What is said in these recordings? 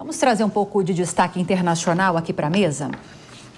Vamos trazer um pouco de destaque internacional aqui para a mesa?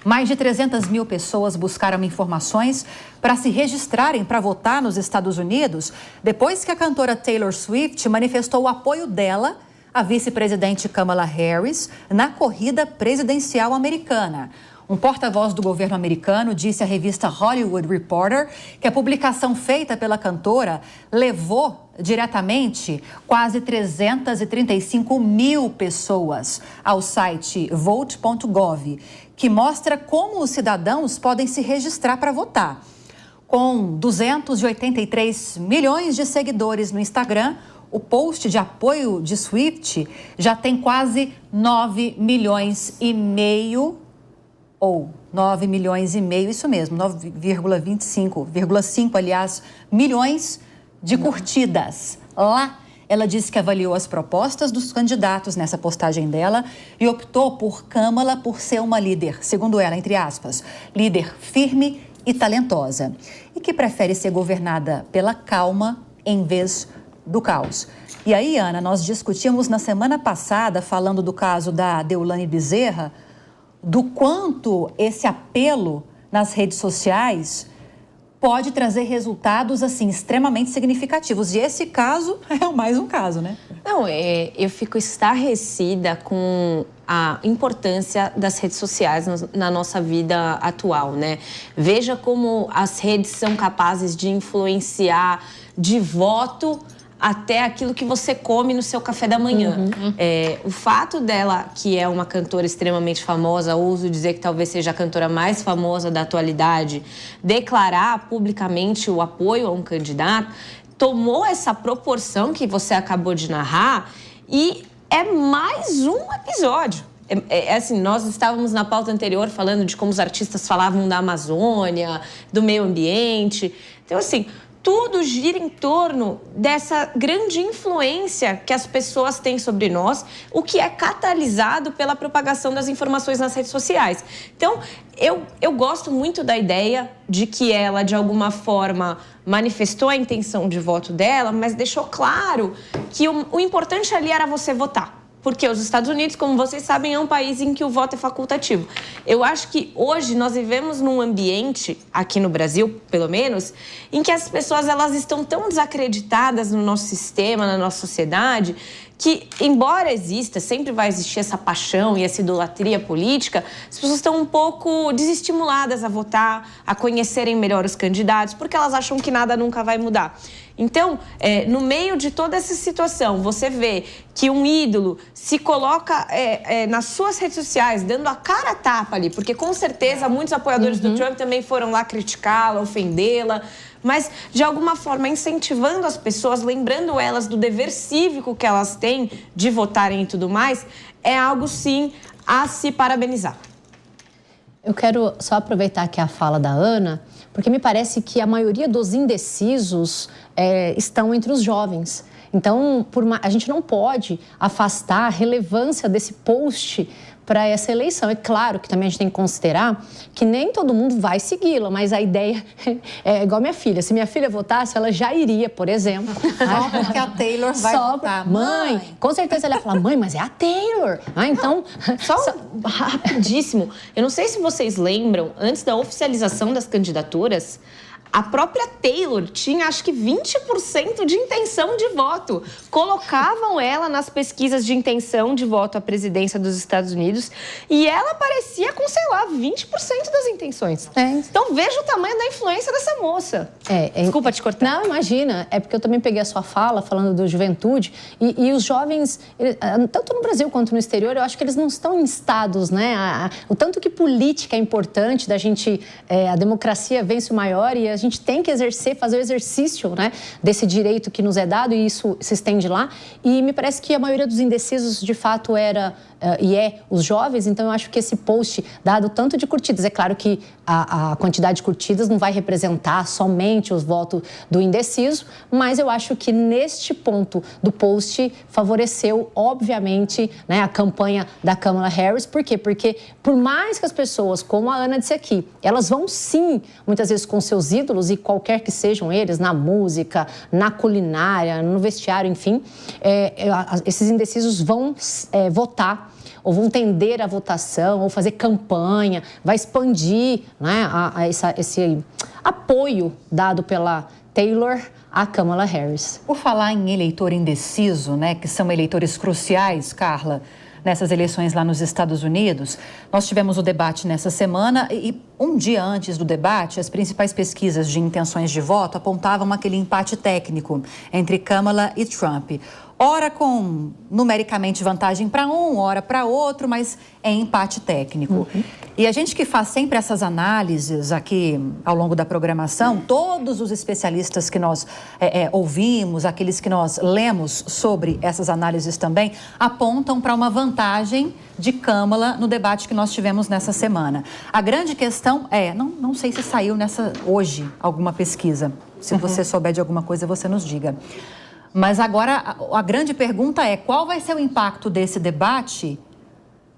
Mais de 300 mil pessoas buscaram informações para se registrarem para votar nos Estados Unidos depois que a cantora Taylor Swift manifestou o apoio dela à vice-presidente Kamala Harris na corrida presidencial americana. Um porta-voz do governo americano disse à revista Hollywood Reporter que a publicação feita pela cantora levou diretamente quase 335 mil pessoas ao site vote.gov, que mostra como os cidadãos podem se registrar para votar. Com 283 milhões de seguidores no Instagram, o post de apoio de Swift já tem quase 9 milhões e meio, isso mesmo, 9,5, aliás, milhões de curtidas. Lá, ela disse que avaliou as propostas dos candidatos nessa postagem dela e optou por Kamala por ser uma líder, segundo ela, entre aspas, líder firme e talentosa, e que prefere ser governada pela calma em vez do caos. E aí, Ana, nós discutimos na semana passada, falando do caso da Deolane Bezerra, do quanto esse apelo nas redes sociais pode trazer resultados, assim, extremamente significativos. E esse caso é mais um caso, né? Não, eu fico estarrecida com a importância das redes sociais na nossa vida atual, né? Veja como as redes são capazes de influenciar de voto até aquilo que você come no seu café da manhã. O fato dela, que é uma cantora extremamente famosa, ouso dizer que talvez seja a cantora mais famosa da atualidade, declarar publicamente o apoio a um candidato, tomou essa proporção que você acabou de narrar e é mais um episódio. Assim, nós estávamos na pauta anterior falando de como os artistas falavam da Amazônia, do meio ambiente. Então, assim, tudo gira em torno dessa grande influência que as pessoas têm sobre nós, o que é catalisado pela propagação das informações nas redes sociais. Então, eu gosto muito da ideia de que ela, de alguma forma, manifestou a intenção de voto dela, mas deixou claro que o importante ali era você votar. Porque os Estados Unidos, como vocês sabem, é um país em que o voto é facultativo. Eu acho que hoje nós vivemos num ambiente, aqui no Brasil, pelo menos, em que as pessoas elas estão tão desacreditadas no nosso sistema, na nossa sociedade, que, embora exista, sempre vai existir essa paixão e essa idolatria política, as pessoas estão um pouco desestimuladas a votar, a conhecerem melhor os candidatos, porque elas acham que nada nunca vai mudar. Então, no meio de toda essa situação, você vê que um ídolo se coloca nas suas redes sociais, dando a cara a tapa ali, porque com certeza muitos apoiadores do Trump também foram lá criticá-la, ofendê-la, mas de alguma forma incentivando as pessoas, lembrando elas do dever cívico que elas têm de votarem e tudo mais, é algo sim a se parabenizar. Eu quero só aproveitar aqui a fala da Ana, porque me parece que a maioria dos indecisos estão entre os jovens. Então, a gente não pode afastar a relevância desse post para essa eleição. É claro que também a gente tem que considerar que nem todo mundo vai segui-la, mas a ideia é igual minha filha. Se minha filha votasse, ela já iria, por exemplo. Só porque a Taylor vai votar. Mãe, com certeza ela ia falar, mãe, mas é a Taylor. Então... Só rapidíssimo. Eu não sei se vocês lembram, antes da oficialização das candidaturas, a própria Taylor tinha, acho que 20% de intenção de voto. Colocavam ela nas pesquisas de intenção de voto à presidência dos Estados Unidos e ela aparecia com, sei lá, 20% das intenções. Então, veja o tamanho da influência dessa moça. Desculpa te cortar. Não, imagina. É porque eu também peguei a sua fala, falando do juventude, e os jovens, tanto no Brasil quanto no exterior, eu acho que eles não estão em estados, né? O tanto que política é importante, da gente, a democracia vence o maior e a gente tem que fazer o exercício, né, desse direito que nos é dado, e isso se estende lá. E me parece que a maioria dos indecisos, de fato, era os jovens. Então, eu acho que esse post, dado tanto de curtidas, é claro que a quantidade de curtidas não vai representar somente os votos do indeciso, mas eu acho que neste ponto do post favoreceu, obviamente, né, a campanha da Kamala Harris. Por quê? Porque por mais que as pessoas, como a Ana disse aqui, elas vão sim, muitas vezes com seus ídolos, ídolos, e qualquer que sejam eles, na música, na culinária, no vestiário, enfim, esses indecisos vão votar, ou vão tender a votação, ou fazer campanha, vai expandir, né, esse apoio dado pela Taylor a Kamala Harris. Por falar em eleitor indeciso, né, que são eleitores cruciais, Carla, nessas eleições lá nos Estados Unidos, nós tivemos o debate nessa semana e um dia antes do debate, as principais pesquisas de intenções de voto apontavam aquele empate técnico entre Kamala e Trump. Ora com numericamente vantagem para um, ora para outro, mas é empate técnico. E a gente que faz sempre essas análises aqui ao longo da programação, todos os especialistas que nós ouvimos, aqueles que nós lemos sobre essas análises também, apontam para uma vantagem de Kamala no debate que nós tivemos nessa semana. A grande questão não sei se saiu hoje alguma pesquisa. Se você souber de alguma coisa, você nos diga. Mas agora a grande pergunta é: qual vai ser o impacto desse debate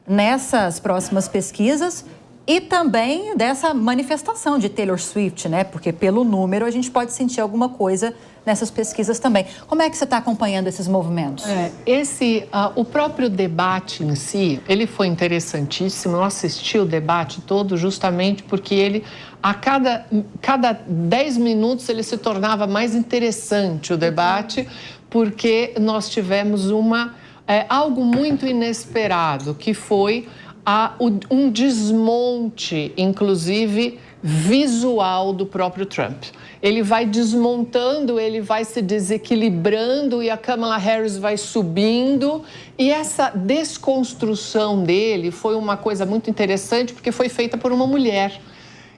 nessas próximas pesquisas e também dessa manifestação de Taylor Swift, né? Porque pelo número a gente pode sentir alguma coisa nessas pesquisas também. Como é que você está acompanhando esses movimentos? O próprio debate em si, ele foi interessantíssimo. Eu assisti o debate todo justamente porque ele, a cada 10 minutos, ele se tornava mais interessante o debate, porque nós tivemos algo muito inesperado, que foi um desmonte, inclusive visual, do próprio Trump. Ele vai desmontando, ele vai se desequilibrando e a Kamala Harris vai subindo. E essa desconstrução dele foi uma coisa muito interessante, porque foi feita por uma mulher.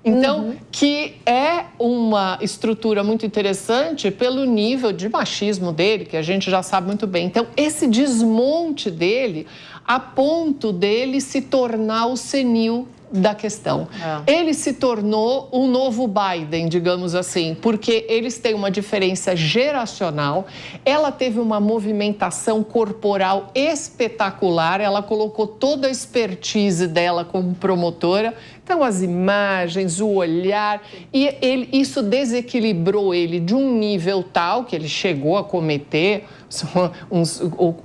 Então, que é uma estrutura muito interessante pelo nível de machismo dele, que a gente já sabe muito bem. Então, esse desmonte dele, a ponto dele se tornar o senil da questão. Ele se tornou um novo Biden, digamos assim, porque eles têm uma diferença geracional. Ela teve uma movimentação corporal espetacular, ela colocou toda a expertise dela como promotora. Então, as imagens, o olhar, e isso desequilibrou ele de um nível tal que ele chegou a cometer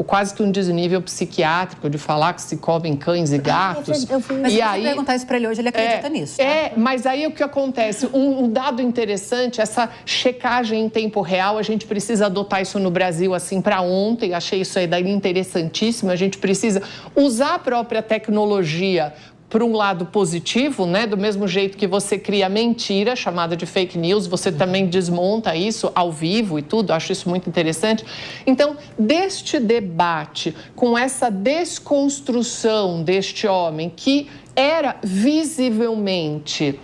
quase que um desnível psiquiátrico, de falar que se comem cães e gatos. Mas se você perguntar isso para ele hoje, ele acredita nisso. Mas aí o que acontece? Um dado interessante, essa checagem em tempo real, a gente precisa adotar isso no Brasil assim para ontem, achei isso aí daí interessantíssimo, a gente precisa usar a própria tecnologia por um lado positivo, né? Do mesmo jeito que você cria mentira, chamada de fake news, você também desmonta isso ao vivo e tudo, acho isso muito interessante. Então, deste debate, com essa desconstrução deste homem que era visivelmente...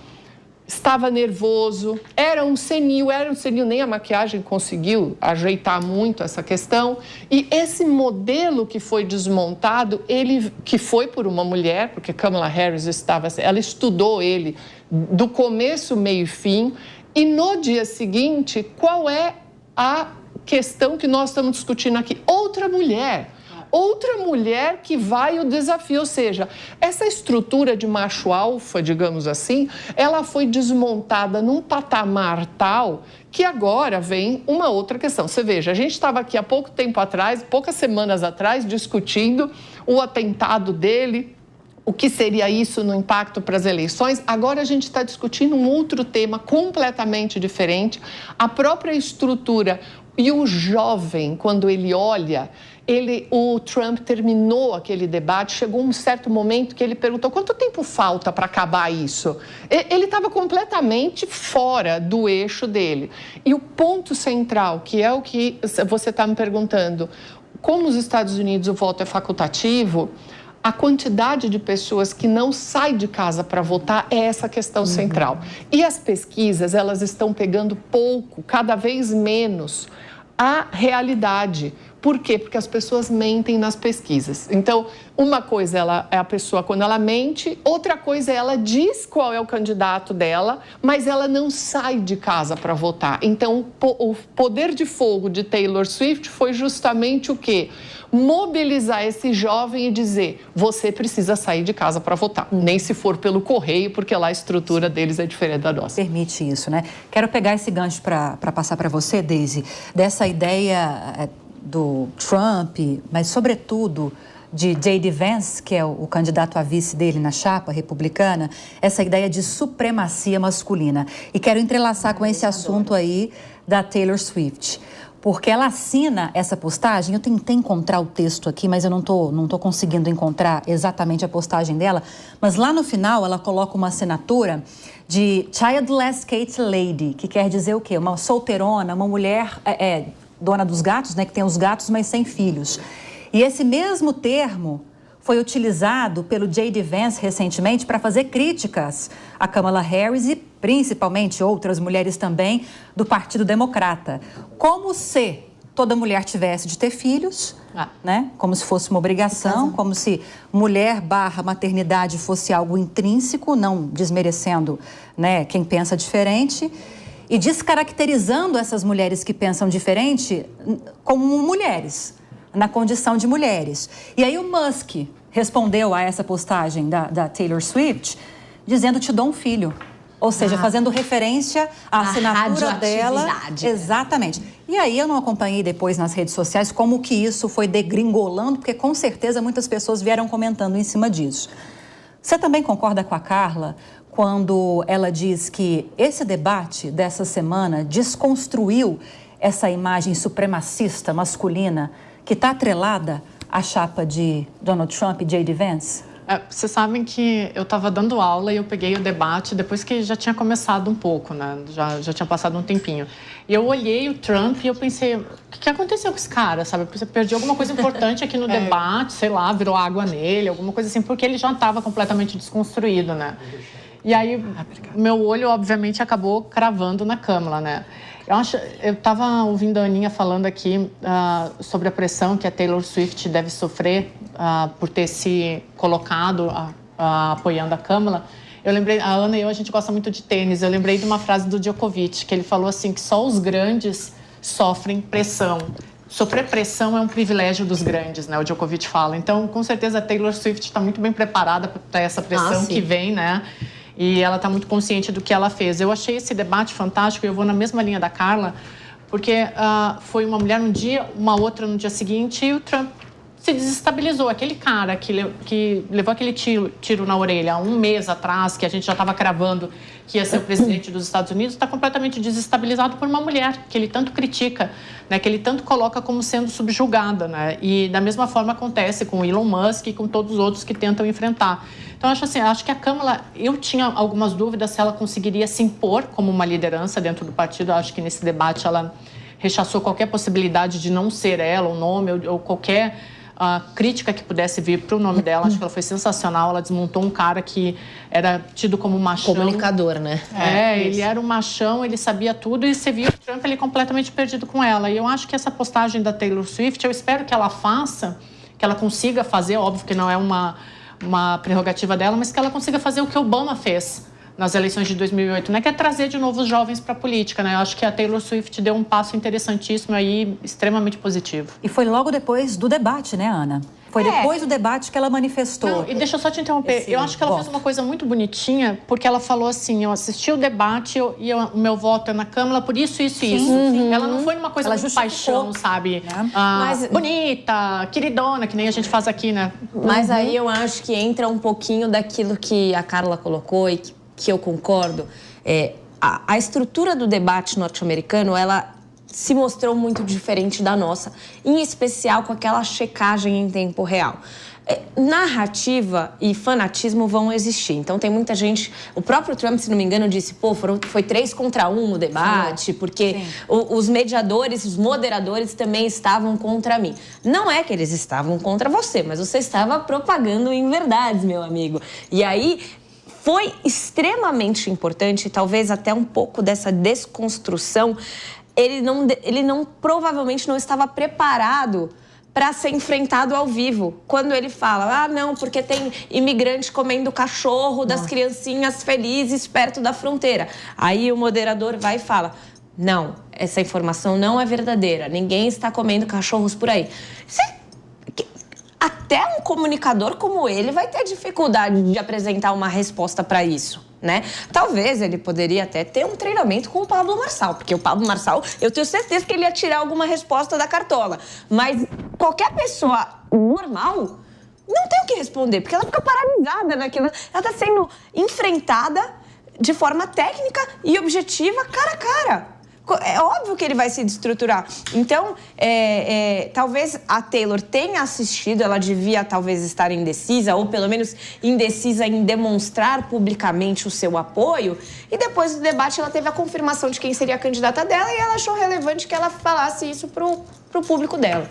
estava nervoso, era um senil, nem a maquiagem conseguiu ajeitar muito essa questão. E esse modelo que foi desmontado, que foi por uma mulher, porque Kamala Harris ela estudou ele do começo, meio e fim. E no dia seguinte, qual é a questão que nós estamos discutindo aqui? Outra mulher que vai o desafio, ou seja, essa estrutura de macho alfa, digamos assim, ela foi desmontada num patamar tal que agora vem uma outra questão. Você veja, a gente estava aqui há poucas semanas atrás, discutindo o atentado dele, o que seria isso no impacto para as eleições. Agora a gente está discutindo um outro tema completamente diferente, a própria estrutura. E o jovem, quando ele olha... O Trump terminou aquele debate, chegou um certo momento que ele perguntou quanto tempo falta para acabar isso? Ele estava completamente fora do eixo dele. E o ponto central, que é o que você está me perguntando, como nos Estados Unidos o voto é facultativo, a quantidade de pessoas que não saem de casa para votar é essa questão central. E as pesquisas, elas estão pegando pouco, cada vez menos, a realidade. Por quê? Porque as pessoas mentem nas pesquisas. Então, uma coisa é a pessoa quando ela mente, outra coisa é ela diz qual é o candidato dela, mas ela não sai de casa para votar. Então, o poder de fogo de Taylor Swift foi justamente o quê? mobilizar esse jovem e dizer, você precisa sair de casa para votar, nem se for pelo correio, porque lá a estrutura deles é diferente da nossa. Permite isso, né? Quero pegar esse gancho para passar para você, Daisy, dessa ideia do Trump, mas sobretudo de J.D. Vance, que é o candidato a vice dele na chapa republicana, essa ideia de supremacia masculina. E quero entrelaçar com esse assunto aí da Taylor Swift, porque ela assina essa postagem. Eu tentei encontrar o texto aqui, mas eu não tô conseguindo encontrar exatamente a postagem dela, mas lá no final ela coloca uma assinatura de Childless Cat Lady, que quer dizer o quê? Uma solteirona, uma mulher dona dos gatos, né, que tem os gatos, mas sem filhos. E esse mesmo termo foi utilizado pelo J.D. Vance recentemente para fazer críticas a Kamala Harris e principalmente outras mulheres também do Partido Democrata. Como se toda mulher tivesse de ter filhos, né? Como se fosse uma obrigação, como se mulher/maternidade fosse algo intrínseco, não desmerecendo, né, quem pensa diferente. E descaracterizando essas mulheres que pensam diferente como mulheres, na condição de mulheres. E aí o Musk respondeu a essa postagem da Taylor Swift, dizendo, te dou um filho. Ou seja, fazendo referência à assinatura dela. Exatamente. E aí eu não acompanhei depois nas redes sociais como que isso foi degringolando, porque com certeza muitas pessoas vieram comentando em cima disso. Você também concorda com a Carla quando ela diz que esse debate dessa semana desconstruiu essa imagem supremacista masculina que está atrelada à chapa de Donald Trump e J.D. Vance? Vocês sabem que eu estava dando aula e eu peguei o debate depois que já tinha começado um pouco, né? Já tinha passado um tempinho. E eu olhei o Trump e eu pensei, o que aconteceu com esse cara, sabe? Eu perdi alguma coisa importante aqui no debate, sei lá, virou água nele, alguma coisa assim, porque ele já estava completamente desconstruído, né? E aí, meu olho, obviamente, acabou cravando na Kamala, né? Eu estava ouvindo a Aninha falando aqui sobre a pressão que a Taylor Swift deve sofrer por ter se colocado apoiando a Kamala. Eu lembrei, a Ana e eu, a gente gosta muito de tênis, eu lembrei de uma frase do Djokovic, que ele falou assim, que só os grandes sofrem pressão. Sofrer pressão é um privilégio dos grandes, né? O Djokovic fala. Então, com certeza, a Taylor Swift está muito bem preparada para essa pressão que vem, né? E ela está muito consciente do que ela fez. Eu achei esse debate fantástico e eu vou na mesma linha da Carla, porque foi uma mulher um dia, uma outra no dia seguinte, e o Trump se desestabilizou. Aquele cara que levou aquele tiro na orelha há um mês atrás, que a gente já estava cravando que ia ser o presidente dos Estados Unidos, está completamente desestabilizado por uma mulher que ele tanto critica, né, que ele tanto coloca como sendo subjugada, né? E da mesma forma acontece com o Elon Musk e com todos os outros que tentam enfrentar. Então, acho que a Kamala, eu tinha algumas dúvidas se ela conseguiria se impor como uma liderança dentro do partido. Acho que nesse debate ela rechaçou qualquer possibilidade de não ser ela, o nome ou qualquer crítica que pudesse vir para o nome dela. Acho que ela foi sensacional. Ela desmontou um cara que era tido como machão. Comunicador, né? Ele era um machão, ele sabia tudo e você via o Trump ele completamente perdido com ela. E eu acho que essa postagem da Taylor Swift, eu espero que ela faça, que ela consiga fazer, óbvio que não é uma prerrogativa dela, mas que ela consiga fazer o que Obama fez nas eleições de 2008, né? Que é trazer de novo os jovens para a política, né? Eu acho que a Taylor Swift deu um passo interessantíssimo aí, extremamente positivo. E foi logo depois do debate, né, Ana? Foi depois do debate que ela manifestou. Não, e deixa eu só te interromper. Eu acho que ela fez uma coisa muito bonitinha, porque ela falou assim, eu assisti o debate e o meu voto é na Câmara por isso, isso e isso. Ela não foi numa coisa muito de paixão, sabe? Mas, bonita, queridona, que nem a gente faz aqui, né? Mas aí eu acho que entra um pouquinho daquilo que a Carla colocou e que eu concordo. A estrutura do debate norte-americano, ela se mostrou muito diferente da nossa, em especial com aquela checagem em tempo real. Narrativa e fanatismo vão existir. Então, tem muita gente... O próprio Trump, se não me engano, disse, foi 3 contra 1 no debate, porque os mediadores, os moderadores também estavam contra mim. Não é que eles estavam contra você, mas você estava propagando inverdades, meu amigo. E aí... foi extremamente importante, talvez até um pouco dessa desconstrução. Ele provavelmente não estava preparado para ser enfrentado ao vivo. Quando ele fala, não, porque tem imigrante comendo cachorro das criancinhas felizes perto da fronteira. Aí o moderador vai e fala, não, essa informação não é verdadeira, ninguém está comendo cachorros por aí. até um comunicador como ele vai ter dificuldade de apresentar uma resposta para isso, né? Talvez ele poderia até ter um treinamento com o Pablo Marçal, porque o Pablo Marçal, eu tenho certeza que ele ia tirar alguma resposta da cartola. Mas qualquer pessoa normal não tem o que responder, porque ela fica paralisada naquilo. Ela está sendo enfrentada de forma técnica e objetiva, cara a cara. É óbvio que ele vai se desestruturar. Então, talvez a Taylor tenha assistido, ela devia talvez estar indecisa, ou pelo menos indecisa em demonstrar publicamente o seu apoio. E depois do debate ela teve a confirmação de quem seria a candidata dela e ela achou relevante que ela falasse isso pro público dela.